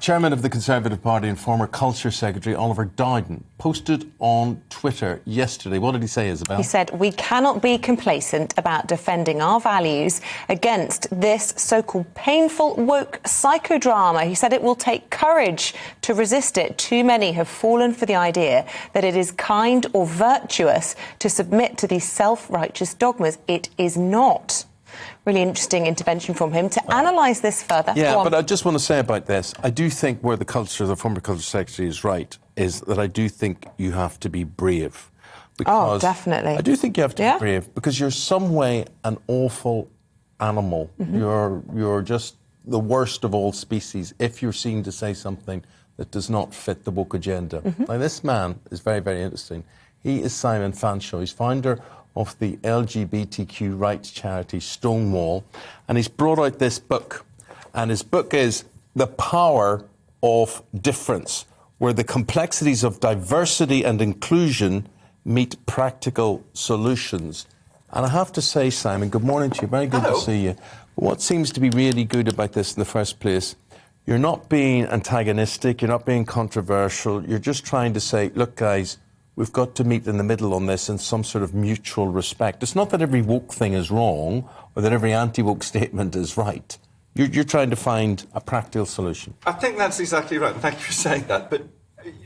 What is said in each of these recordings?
Chairman of the Conservative Party and former Culture Secretary Oliver Dowden posted on Twitter yesterday. What did he say, Isabel? He said, "We cannot be complacent about defending our values against this so-called painful woke psychodrama." He said it will take courage to resist it. Too many have fallen for the idea that it is kind or virtuous to submit to these self-righteous dogmas. It is not. Really interesting intervention from him to analyse this further. Yeah, but I just want to say about this, I do think where the former Culture Secretary is right, is that I do think you have to be brave. Oh, definitely. I do think you have to be brave because you're some way an awful animal. You're just the worst of all species if you're seen to say something that does not fit the woke agenda. Now, this man is very, very interesting. He is Simon Fanshawe. He's founder of the LGBTQ rights charity Stonewall, and he's brought out this book, and his book is The Power of Difference, where the complexities of diversity and inclusion meet practical solutions. And I have to say, Simon, good morning to you, very good to see you. But what seems to be really good about this in the first place, you're not being antagonistic, you're not being controversial, you're just trying to say, look guys, we've got to meet in the middle on this in some sort of mutual respect. It's not that every woke thing is wrong or that every anti-woke statement is right. You're trying to find a practical solution. I think that's exactly right. Thank you for saying that. But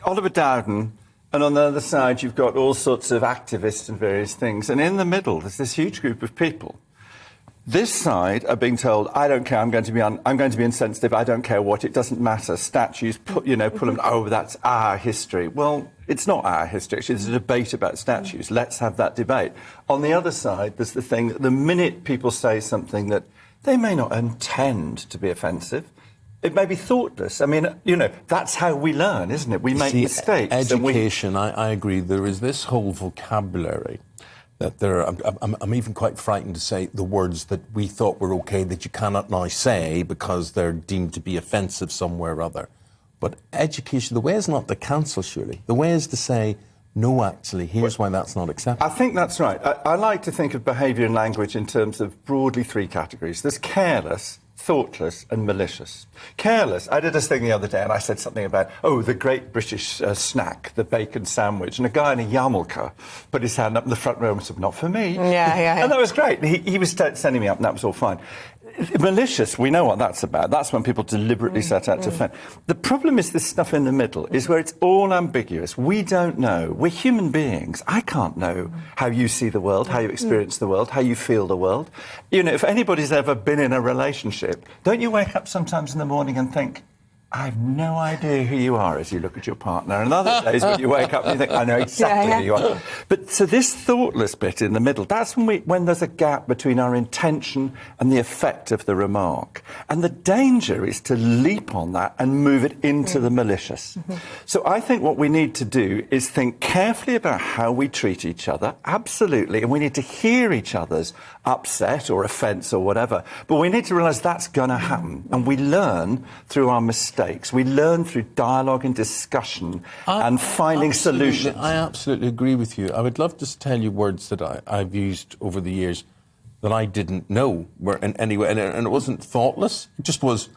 Oliver Dowden, and on the other side, you've got all sorts of activists and various things. And in the middle, there's this huge group of people. This side are being told, I don't care, I'm going to be insensitive, I don't care what, it doesn't matter. Statues, pull them, oh, that's our history. Well, it's not our history. Actually, there's a debate about statues. Let's have that debate. On the other side, there's the thing that the minute people say something that they may not intend to be offensive, it may be thoughtless. I mean, that's how we learn, isn't it? We make mistakes. Education, I agree. There is this whole vocabulary that I'm even quite frightened to say the words that we thought were OK that you cannot now say because they're deemed to be offensive somewhere or other. But education, the way is not to cancel, surely. The way is to say, no, actually, here's why that's not acceptable. I think that's right. I like to think of behaviour and language in terms of broadly three categories. There's careless, thoughtless and malicious. Careless. I did this thing the other day and I said something about, the great British snack, the bacon sandwich. And a guy in a yarmulke put his hand up in the front row and said, not for me. Yeah. And that was great. He was sending me up and that was all fine. Malicious, we know what that's about. That's when people deliberately set out to offend. The problem is this stuff in the middle, is where it's all ambiguous. We don't know. We're human beings. I can't know how you see the world, how you experience the world, how you feel the world. If anybody's ever been in a relationship, don't you wake up sometimes in the morning and think, I have no idea who you are as you look at your partner. And other days when you wake up and you think, I know exactly who you are. But so this thoughtless bit in the middle, that's when there's a gap between our intention and the effect of the remark. And the danger is to leap on that and move it into the malicious. So I think what we need to do is think carefully about how we treat each other, absolutely, and we need to hear each other's upset or offence or whatever. But we need to realise that's going to happen. And we learn through our mistakes. We learn through dialogue and discussion and finding solutions. I absolutely agree with you. I would love to tell you words that I've used over the years that I didn't know were in any way. And it wasn't thoughtless. It just was,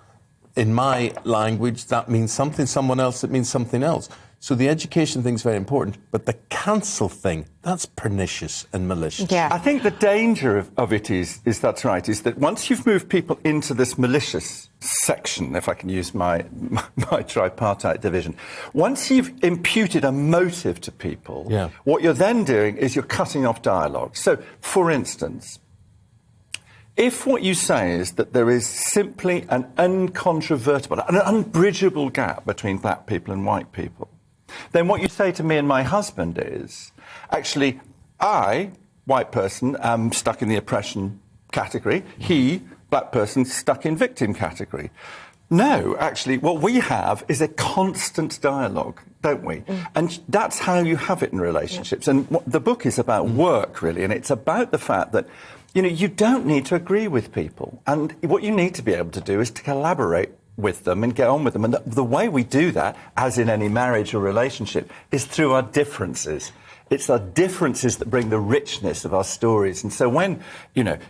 in my language, that means something. Someone else, it means something else. So the education thing's very important, but the cancel thing, that's pernicious and malicious. Yeah. I think the danger of it is that's right, is that once you've moved people into this malicious section, if I can use my tripartite division, once you've imputed a motive to people, what you're then doing is you're cutting off dialogue. So, for instance, if what you say is that there is simply an uncontrovertible, an unbridgeable gap between black people and white people, then what you say to me and my husband is, actually, I, white person, am stuck in the oppression category. He, black person, stuck in victim category. No, actually, what we have is a constant dialogue, don't we? And that's how you have it in relationships. And the book is about work, really, and it's about the fact that, you don't need to agree with people. And what you need to be able to do is to collaborate with them and get on with them. And the way we do that, as in any marriage or relationship, is through our differences. It's the differences that bring the richness of our stories. And so when,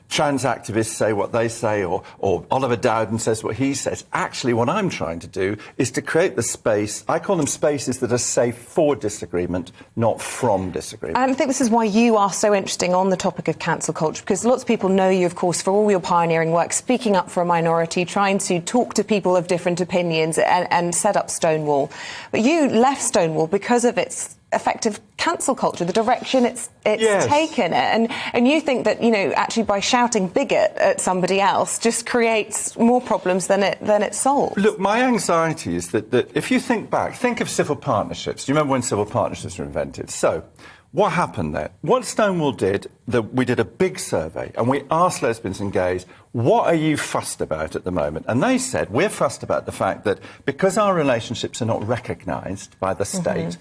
trans activists say what they say, or Oliver Dowden says what he says, actually what I'm trying to do is to create the space. I call them spaces that are safe for disagreement, not from disagreement. And I think this is why you are so interesting on the topic of cancel culture, because lots of people know you, of course, for all your pioneering work, speaking up for a minority, trying to talk to people of different opinions and set up Stonewall. But you left Stonewall because of its effective cancel culture, the direction it's Yes. taken it. And you think that, actually by shouting bigot at somebody else just creates more problems than it solves. Look, my anxiety is that if you think back, think of civil partnerships. Do you remember when civil partnerships were invented? So what happened there? What Stonewall did, we did a big survey and we asked lesbians and gays, what are you fussed about at the moment? And they said, we're fussed about the fact that because our relationships are not recognised by the state,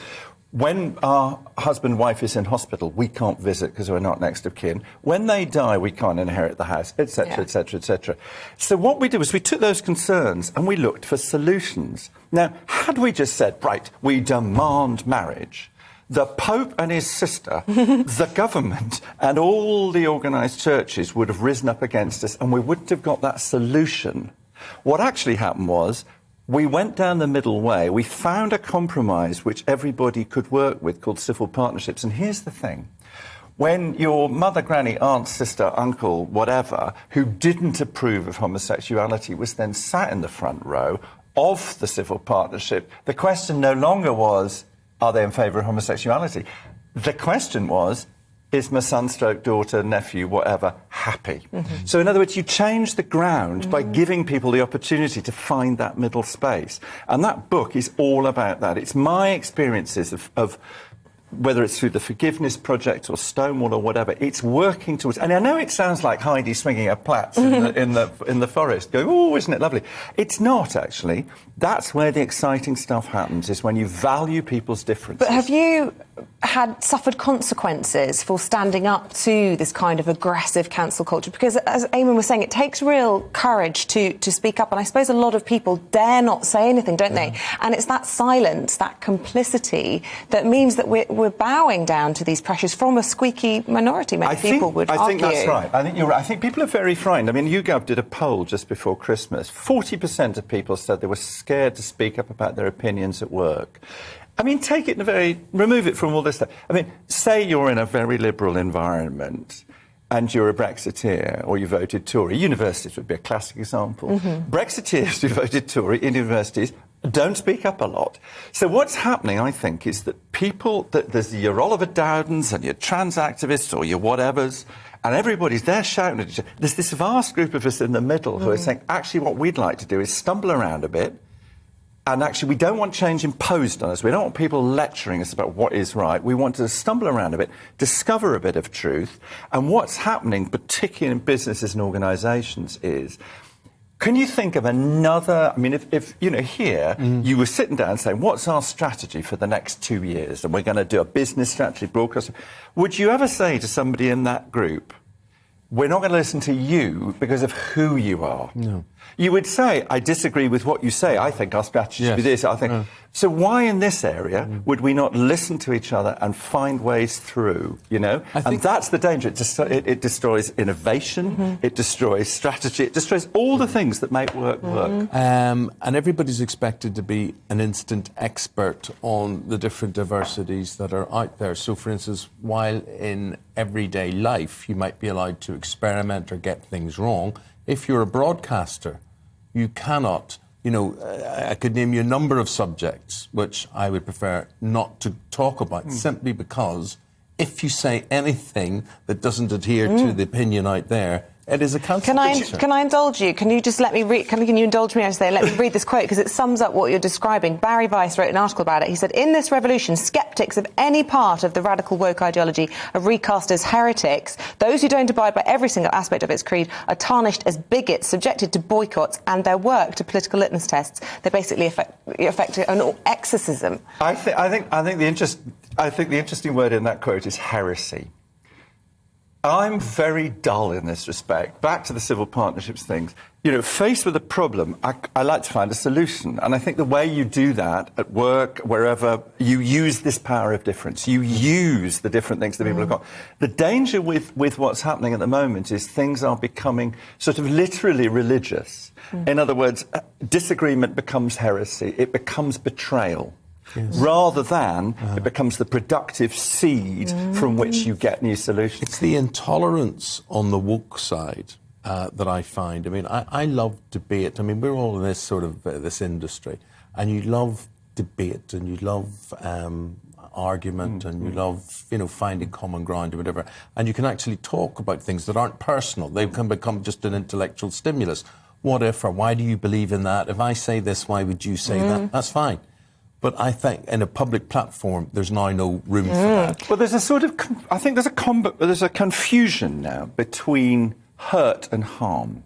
when our husband-wife is in hospital, we can't visit because we're not next of kin. When they die, we can't inherit the house, etc., etc., etc. So what we did was we took those concerns and we looked for solutions. Now, had we just said, right, we demand marriage, the Pope and his sister, the government and all the organised churches would have risen up against us and we wouldn't have got that solution. What actually happened was we went down the middle way. We found a compromise which everybody could work with called civil partnerships. And here's the thing. When your mother, granny, aunt, sister, uncle, whatever, who didn't approve of homosexuality was then sat in the front row of the civil partnership, the question no longer was, are they in favour of homosexuality? The question was, is my son, stroke, daughter, nephew, whatever, happy? So in other words, you change the ground by giving people the opportunity to find that middle space. And that book is all about that. It's my experiences of whether it's through the Forgiveness Project or Stonewall or whatever, it's working towards... And I know it sounds like Heidi swinging her plaits in the forest, going, oh, isn't it lovely? It's not, actually. That's where the exciting stuff happens, is when you value people's differences. But have you suffered consequences for standing up to this kind of aggressive cancel culture? Because, as Eamon was saying, it takes real courage to speak up, and I suppose a lot of people dare not say anything, don't they? And it's that silence, that complicity, that means that we're bowing down to these pressures from a squeaky minority, many people would argue. I think that's right. I think you're right. I think people are very frightened. I mean, YouGov did a poll just before Christmas. 40% of people said they were scared to speak up about their opinions at work. I mean, remove it from all this stuff. I mean, say you're in a very liberal environment and you're a Brexiteer or you voted Tory. Universities would be a classic example. Brexiteers who voted Tory in universities don't speak up a lot. So what's happening, I think, is that there's your Oliver Dowdens and your trans activists or your whatevers, and everybody's there shouting at each other. There's this vast group of us in the middle who are saying, actually, what we'd like to do is stumble around a bit. And actually, we don't want change imposed on us. We don't want people lecturing us about what is right. We want to stumble around a bit, discover a bit of truth. And what's happening, particularly in businesses and organisations, is... Can you think of another... I mean, if here, you were sitting down saying, what's our strategy for the next 2 years? And we're going to do a business strategy, broadcast... Would you ever say to somebody in that group, we're not going to listen to you because of who you are? No. You would say, I disagree with what you say. I think our strategy should be this. I think... So why in this area would we not listen to each other and find ways through, And that's the danger. It destroys innovation, it destroys strategy, it destroys all the things that make work work. And everybody's expected to be an instant expert on the different diversities that are out there. So, for instance, while in everyday life you might be allowed to experiment or get things wrong, if you're a broadcaster, you cannot... I could name you a number of subjects which I would prefer not to talk about, simply because if you say anything that doesn't adhere to the opinion out there, it is a cancel culture. Can I indulge you? Can you just let me read? Can you indulge me? I say, let me read this quote because it sums up what you're describing. Barry Weiss wrote an article about it. He said, "In this revolution, sceptics of any part of the radical woke ideology are recast as heretics. Those who don't abide by every single aspect of its creed are tarnished as bigots, subjected to boycotts, and their work to political litmus tests. They basically affect an exorcism." I think the interesting word in that quote is heresy. I'm very dull in this respect. Back to the civil partnerships things. You know, faced with a problem, I like to find a solution. And I think the way you do that at work, wherever, you use this power of difference. You use the different things that people have got. The danger with what's happening at the moment is things are becoming sort of literally religious. In other words, disagreement becomes heresy. It becomes betrayal. Yes. Rather than it becomes the productive seed from which you get new solutions. It's the intolerance on the woke side that I find. I mean, I love debate. I mean, we're all in this sort of this industry, and you love debate, and you love argument, and you love, you know, finding common ground or whatever. And you can actually talk about things that aren't personal. They can become just an intellectual stimulus. What if, or why do you believe in that? If I say this, why would you say that? That's fine. But I think in a public platform, there's now no room for that. Well, there's a sort of, I think there's a confusion now between hurt and harm.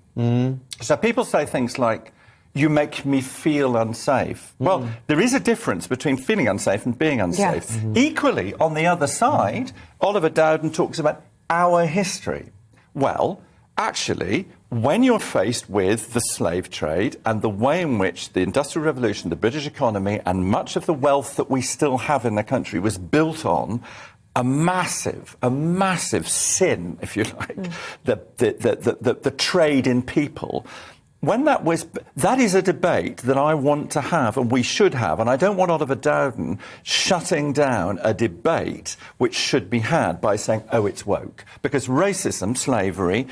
So people say things like, you make me feel unsafe. Well, there is a difference between feeling unsafe and being unsafe. Yes. Equally, on the other side, Oliver Dowden talks about our history. Well, actually, when you're faced with the slave trade and the way in which the Industrial Revolution, the British economy, and much of the wealth that we still have in the country was built on a massive sin, if you like, the trade in people. When that is a debate that I want to have and we should have, and I don't want Oliver Dowden shutting down a debate which should be had by saying, oh, it's woke. Because racism, slavery,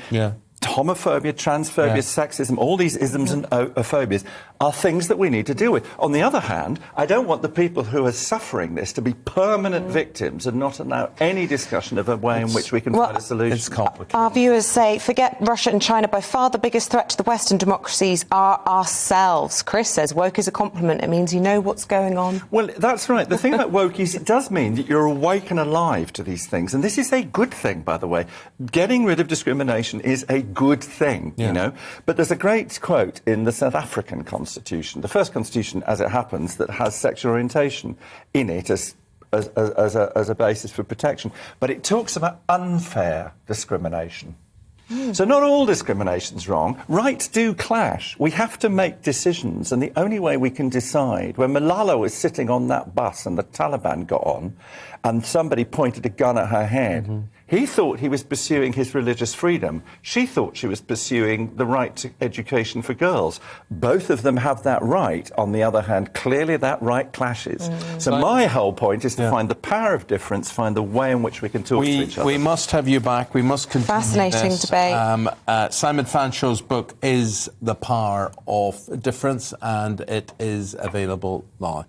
homophobia, transphobia, sexism, all these isms and phobias are things that we need to deal with. On the other hand, I don't want the people who are suffering this to be permanent victims and not allow any discussion of a way in which we can find a solution. It's complicated. Our viewers say, forget Russia and China, by far the biggest threat to the Western democracies are ourselves. Chris says, woke is a compliment. It means you know what's going on. Well, that's right. The thing about woke is it does mean that you're awake and alive to these things. And this is a good thing, by the way. Getting rid of discrimination is a good thing, you know. But there's a great quote in the South African Constitution, the first constitution, as it happens, that has sexual orientation in it as a basis for protection. But it talks about unfair discrimination. So not all discrimination's wrong. Rights do clash. We have to make decisions, and the only way we can decide, when Malala was sitting on that bus and the Taliban got on and somebody pointed a gun at her head, he thought he was pursuing his religious freedom. She thought she was pursuing the right to education for girls. Both of them have that right. On the other hand, clearly that right clashes. So my whole point is to find the power of difference, find the way in which we can talk to each other. We must have you back. We must continue Fascinating this. debate. Simon Fanshawe's book is The Power of Difference, and it is available now.